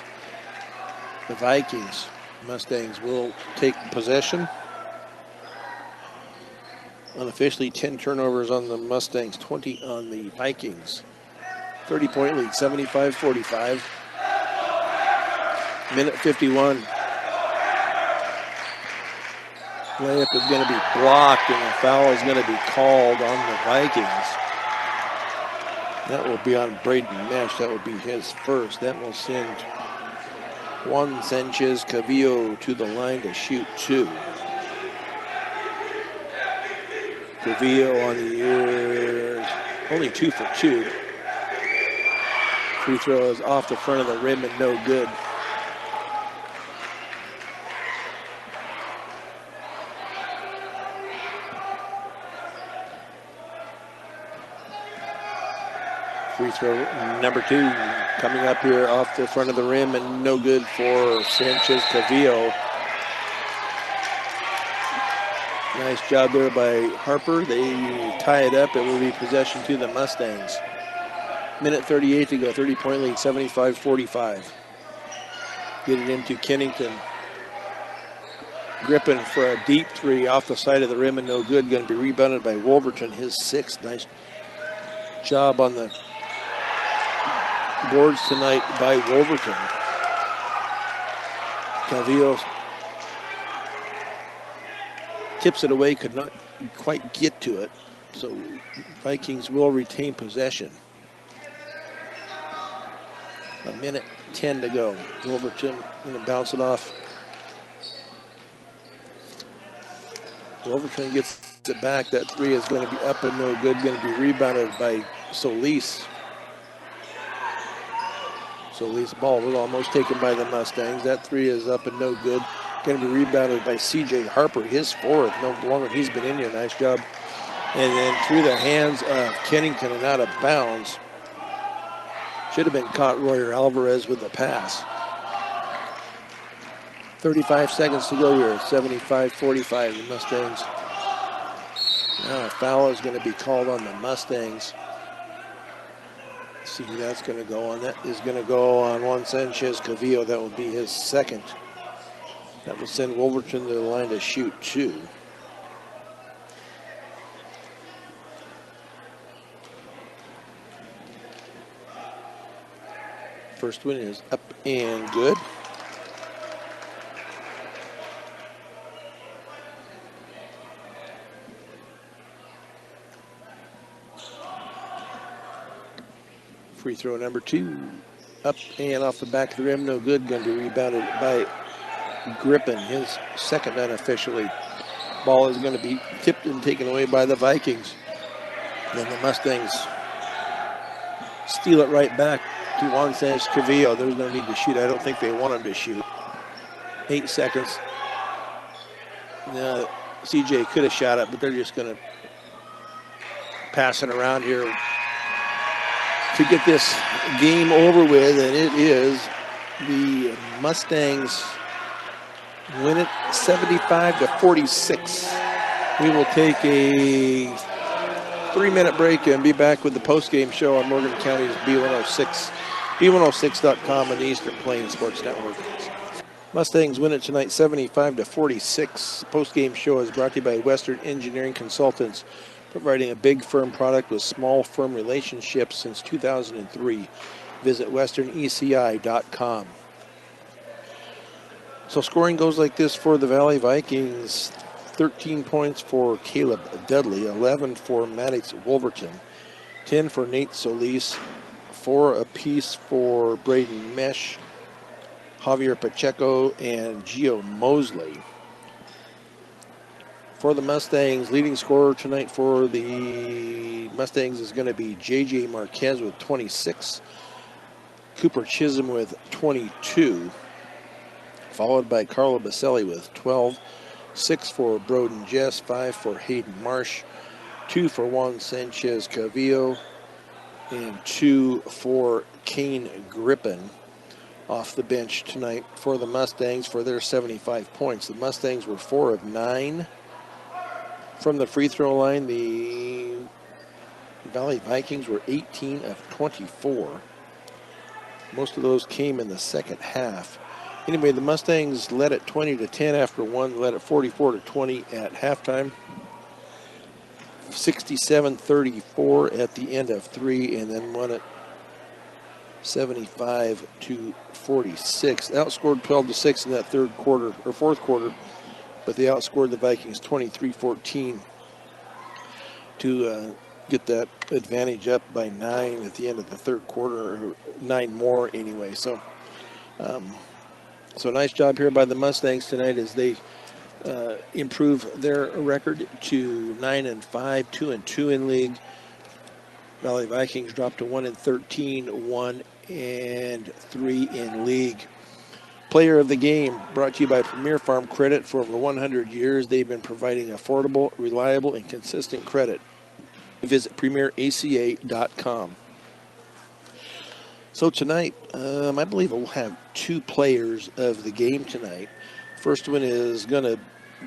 the Vikings. Mustangs will take possession. Unofficially 10 turnovers on the Mustangs, 20 on the Vikings. 30-point lead, 75-45. Minute 51. Layup is going to be blocked and a foul is going to be called on the Vikings. That will be on Braden Mesh. That will be his first. That will send Juan Sanchez Cavillo to the line to shoot 2. Cavillo on the years, only 2 for 2. Free throw is off the front of the rim and no good. Free throw number 2 coming up here off the front of the rim and no good for Sanchez Cavillo. Nice job there by Harper. They tie it up. It will be possession to the Mustangs. Minute 38 to go, 30-point lead, 75-45. Get it into Kennington. Grippin for a deep three off the side of the rim and no good. Going to be rebounded by Wolverton, his sixth. Nice job on the boards tonight by Wolverton. Calvillo tips it away, could not quite get to it. So Vikings will retain possession. A minute 10 to go. Wolverton going to bounce it off. Wolverton gets it back. That three is going to be up and no good. Going to be rebounded by Solis. Solis' ball was almost taken by the Mustangs. That three is up and no good. Going to be rebounded by C.J. Harper, his fourth. No longer he's been in here. Nice job. And then through the hands of Kennington and out of bounds. Should have been caught Royer Alvarez with the pass. 35 seconds to go here. 75-45, the Mustangs. Now a foul is going to be called on the Mustangs. Let's see who that's going to go on. That is going to go on Juan Sanchez Calvillo. That will be his second. That will send Wolverton to the line to shoot two. First one is up and good. Free throw number two. Up and off the back of the rim, no good. Going to be rebounded by Grippin, his second unofficially. Ball is going to be tipped and taken away by the Vikings. And then the Mustangs steal it right back to Juan Sanchez Calvillo. There's no need to shoot. I don't think they want him to shoot. 8 seconds. Now, CJ could have shot it, but they're just going to pass it around here to get this game over with, and it is the Mustangs win it 75-46. We will take a 3-minute break and be back with the post-game show on Morgan County's B106, B106.com and the Eastern Plains Sports Network. Mustangs win it tonight 75-46. Post-game show is brought to you by Western Engineering Consultants, providing a big firm product with small firm relationships since 2003. Visit westerneci.com. So scoring goes like this for the Valley Vikings. 13 points for Caleb Dudley, 11 for Maddox Wolverton, 10 for Nate Solis, 4 apiece for Braden Mesh, Javier Pacheco, and Gio Mosley. For the Mustangs, leading scorer tonight for the Mustangs is going to be J.J. Marquez with 26, Cooper Chisholm with 22, followed by Carlo Baselli with 12, 6 for Broden Jess, 5 for Hayden Marsh, 2 for Juan Sanchez Calvillo, and 2 for Kane Grippin off the bench tonight for the Mustangs for their 75 points. The Mustangs were 4 of 9 from the free throw line. The Valley Vikings were 18 of 24. Most of those came in the second half. Anyway, the Mustangs led at 20-10 after one, led at 44-20 at halftime. 67-34 at the end of three, and then won it 75-46. Outscored 12-6 in that third quarter or fourth quarter, but they outscored the Vikings 23-14 to get that advantage up by 9 at the end of the third quarter, or 9 more anyway. So, so nice job here by the Mustangs tonight as they improve their record to 9-5, 2-2 in league. Valley Vikings dropped to 1-13, 1-3 in league. Player of the game brought to you by Premier Farm Credit. For over 100 years, they've been providing affordable, reliable, and consistent credit. Visit PremierACA.com. So tonight, I believe we'll have 2 players of the game tonight. First one is going to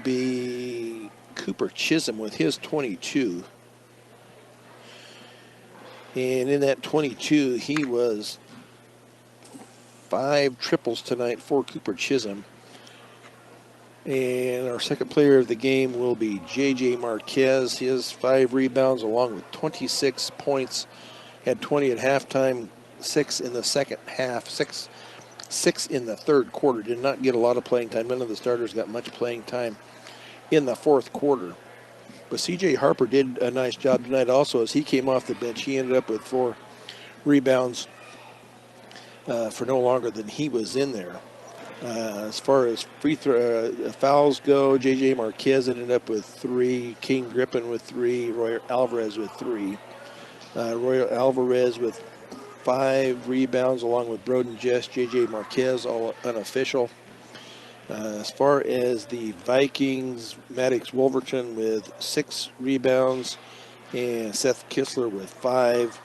be Cooper Chisholm with his 22. And in that 22, he was 5 triples tonight for Cooper Chisholm. And our second player of the game will be J.J. Marquez. He has 5 rebounds along with 26 points. Had 20 at halftime, 6 in the second half, six in the third quarter. Did not get a lot of playing time. None of the starters got much playing time in the fourth quarter. But C.J. Harper did a nice job tonight also as he came off the bench. He ended up with 4 rebounds for no longer than he was in there. As far as fouls go, J.J. Marquez ended up with 3, King Griffin with 3, Roy Alvarez with 3. Roy Alvarez with 5 rebounds along with Broden Jess, J.J. Marquez, all unofficial. As far as the Vikings, Maddox Wolverton with 6 rebounds and Seth Kistler with 5.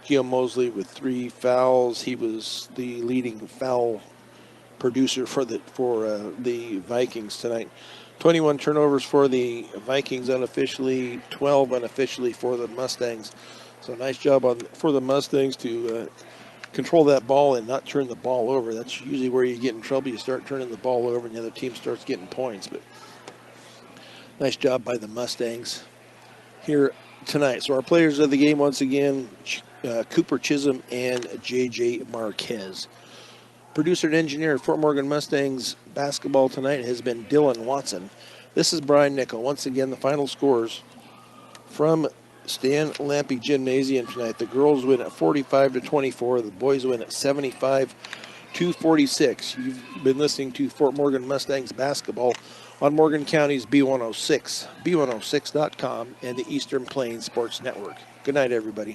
Gio Mosley with 3 fouls. He was the leading foul producer for the Vikings tonight. 21 turnovers for the Vikings unofficially, 12 unofficially for the Mustangs. So nice job for the Mustangs to control that ball and not turn the ball over. That's usually where you get in trouble. You start turning the ball over and the other team starts getting points. But nice job by the Mustangs here tonight. So our players of the game once again, Cooper Chisholm and J.J. Marquez. Producer and engineer at Fort Morgan Mustangs basketball tonight has been Dylan Watson. This is Brian Nickel. Once again, the final scores from Stan Lampe Gymnasium tonight. The girls win at 45-24. The boys win at 75-46. You've been listening to Fort Morgan Mustangs basketball on Morgan County's B106, B106.com, and the Eastern Plains Sports Network. Good night, everybody.